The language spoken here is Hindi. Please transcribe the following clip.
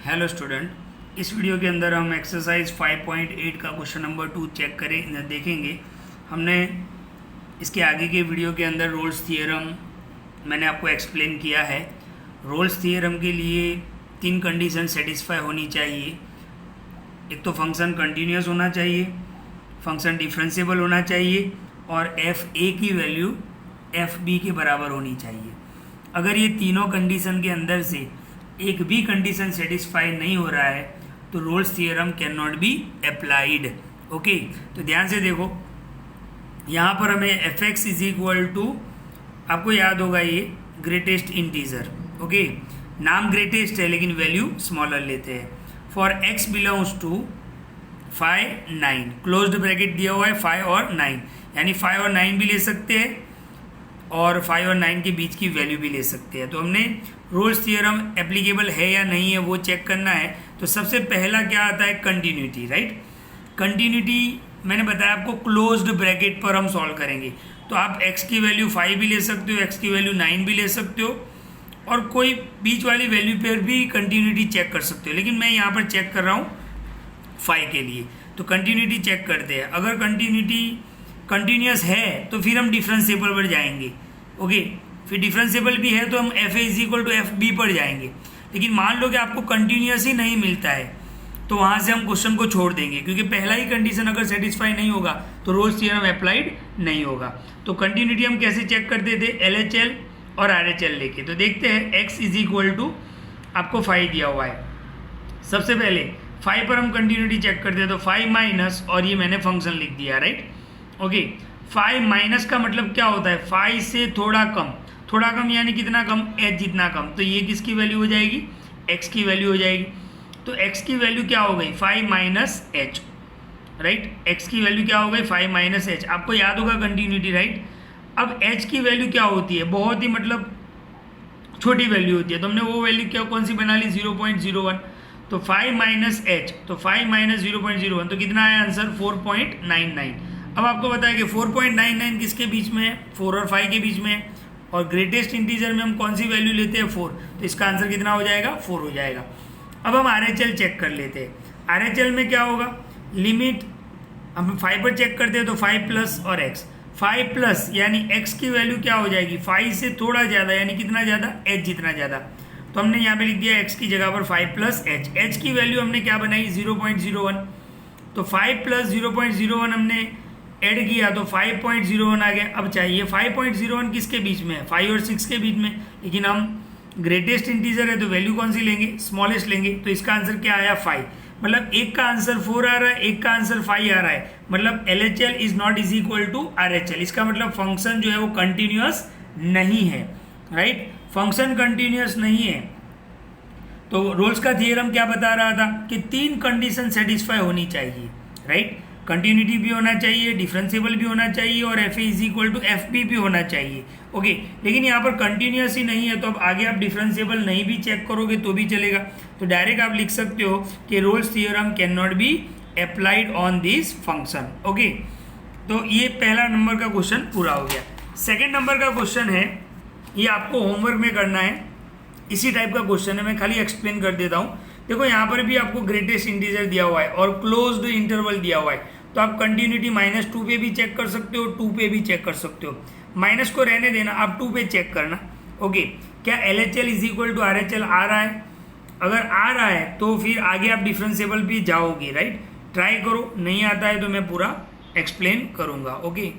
हेलो स्टूडेंट, इस वीडियो के अंदर हम एक्सरसाइज 5.8 का क्वेश्चन नंबर 2 चेक करें देखेंगे। हमने इसके आगे के वीडियो के अंदर रोल्स थियरम मैंने आपको एक्सप्लेन किया है। रोल्स थियरम के लिए 3 कंडीशन सेटिस्फाई होनी चाहिए। एक तो फंक्शन कंटिन्यूस होना चाहिए, फंक्शन डिफरेंशिएबल होना चाहिए और एफ ए की वैल्यू एफ बी के बराबर होनी चाहिए। अगर ये तीनों कंडीशन के अंदर से एक भी कंडीशन सेटिस्फाई नहीं हो रहा है तो Rolle's theorem can not be applied. Okay, तो ध्यान से देखो, यहाँ पर हमें F X is equal to, आपको याद होगा ये ग्रेटेस्ट इंटीजर। ओके, नाम ग्रेटेस्ट है लेकिन वैल्यू स्मॉलर लेते हैं। For X belongs to 5 9, closed bracket दिया हुआ है 5 और 9, यानी 5 और 9 भी ले सकते हैं और 5 और 9 के बीच की वैल्यू भी ले सकते हैं। तो हमने रोल्स थियरम एप्लीकेबल है या नहीं है वो चेक करना है। तो सबसे पहला क्या आता है, कंटिन्यूटी, राइट। कंटिन्यूटी मैंने बताया आपको क्लोज्ड ब्रैकेट पर हम सॉल्व करेंगे। तो आप x की वैल्यू 5 भी ले सकते हो, x की वैल्यू 9 भी ले सकते हो और कोई बीच वाली वैल्यू पर भी कंटिन्यूटी चेक कर सकते हो, लेकिन मैं यहाँ पर चेक कर रहा हूँ 5 के लिए। तो कंटिन्यूटी चेक करते हैं। अगर कंटिन्यूटी कंटिन्यूस है तो फिर हम डिफरेंशिएबल पर जाएंगे। ओके, फिर डिफरेंशिएबल भी है तो हम F A is equal to F B पर जाएंगे। लेकिन मान लो कि आपको कंटिन्यूस ही नहीं मिलता है तो वहाँ से हम क्वेश्चन को छोड़ देंगे, क्योंकि पहला ही कंडीशन अगर सेटिस्फाई नहीं होगा तो रोल्स थियरम अप्लाइड नहीं होगा। तो कंटिन्यूटी हम कैसे चेक करते थे, एल एच एल और आर एच एल लेके। तो देखते हैं, एक्स इज इक्वल टू आपको 5 दिया हुआ है। सबसे पहले 5 पर हम कंटिन्यूटी चेक करते हैं। तो 5 माइनस, और ये मैंने फंक्शन लिख दिया, राइट। ओके, 5 माइनस का मतलब क्या होता है, 5 से थोड़ा कम। थोड़ा कम यानी कितना कम, h जितना कम। तो ये किसकी वैल्यू हो जाएगी, x की वैल्यू हो जाएगी। तो x की वैल्यू क्या हो गई, 5 माइनस एच, राइट। x की वैल्यू क्या हो गई, 5 माइनस एच। आपको याद होगा कंटिन्यूटी, राइट। अब h की वैल्यू क्या होती है, बहुत ही मतलब छोटी वैल्यू होती है। तो हमने वो वैल्यू क्या कौन सी बना ली, 0.01। तो 5 माइनस एच, तो 5 माइनस 0.01, तो कितना आया आंसर, 4.99। अब आपको बताया कि 4.99 किसके बीच में है, 4 और 5 के बीच में है, और ग्रेटेस्ट इंटीजर में हम कौन सी वैल्यू लेते हैं, 4। तो इसका आंसर कितना हो जाएगा, 4 हो जाएगा। अब हम आर एच एल चेक कर लेते हैं। आर एच एल में क्या होगा, लिमिट हम 5 पर चेक करते हैं तो 5 प्लस और x, 5 प्लस यानी x की वैल्यू क्या हो जाएगी, 5 से थोड़ा ज़्यादा, यानी कितना ज़्यादा, h जितना ज़्यादा। तो हमने यहाँ पे लिख दिया x की जगह पर 5 प्लस h। h की वैल्यू हमने क्या बनाई, 0.01। तो 5 प्लस 0.01 हमने ऐड किया तो 5.01 आ गया। अब चाहिए 5.01 किसके बीच में है, 5 और 6 के बीच में। लेकिन हम ग्रेटेस्ट इंटीजर है तो वैल्यू कौन सी लेंगे, स्मॉलेस्ट लेंगे। तो इसका आंसर क्या आया, 5। मतलब एक का आंसर 4 आ रहा है, एक का आंसर 5 आ रहा है। मतलब L H L is not is equal to R H L. इसका मतलब फंक्शन जो है वो कंटिन्यूस नहीं है, राइट। फंक्शन कंटिन्यूस नहीं है। तो रोल्स का थियरम क्या बता रहा था कि 3 कंडीशन सेटिस्फाई होनी चाहिए, राइट। कंटिन्यूटी भी होना चाहिए, डिफरेंशिएबल भी होना चाहिए और F A is equal to F B भी होना चाहिए। ओके, लेकिन यहाँ पर कंटिन्यूस ही नहीं है तो अब आगे आप डिफरेंशिएबल नहीं भी चेक करोगे तो भी चलेगा। तो डायरेक्ट आप लिख सकते हो कि Rolle's theorem can not be applied on this function. Okay, तो ये पहला नंबर का क्वेश्चन पूरा हो गया। सेकेंड नंबर का क्वेश्चन है, ये आपको होमवर्क में करना है। इसी टाइप का क्वेश्चन है, मैं खाली एक्सप्लेन कर देता हूँ। देखो यहाँ पर भी आपको ग्रेटेस्ट इंटीजर दिया हुआ है और क्लोज्ड इंटरवल दिया हुआ है। तो आप कंटिन्यूटी -2 पे भी चेक कर सकते हो, 2 पे भी चेक कर सकते हो। माइनस को रहने देना, आप 2 पे चेक करना। ओके, क्या L H L is equal to R H L आ रहा है, अगर आ रहा है तो फिर आगे आप डिफरेंशिएबल भी जाओगे, राइट। ट्राई करो, नहीं आता है तो मैं पूरा एक्सप्लेन करूँगा। ओके।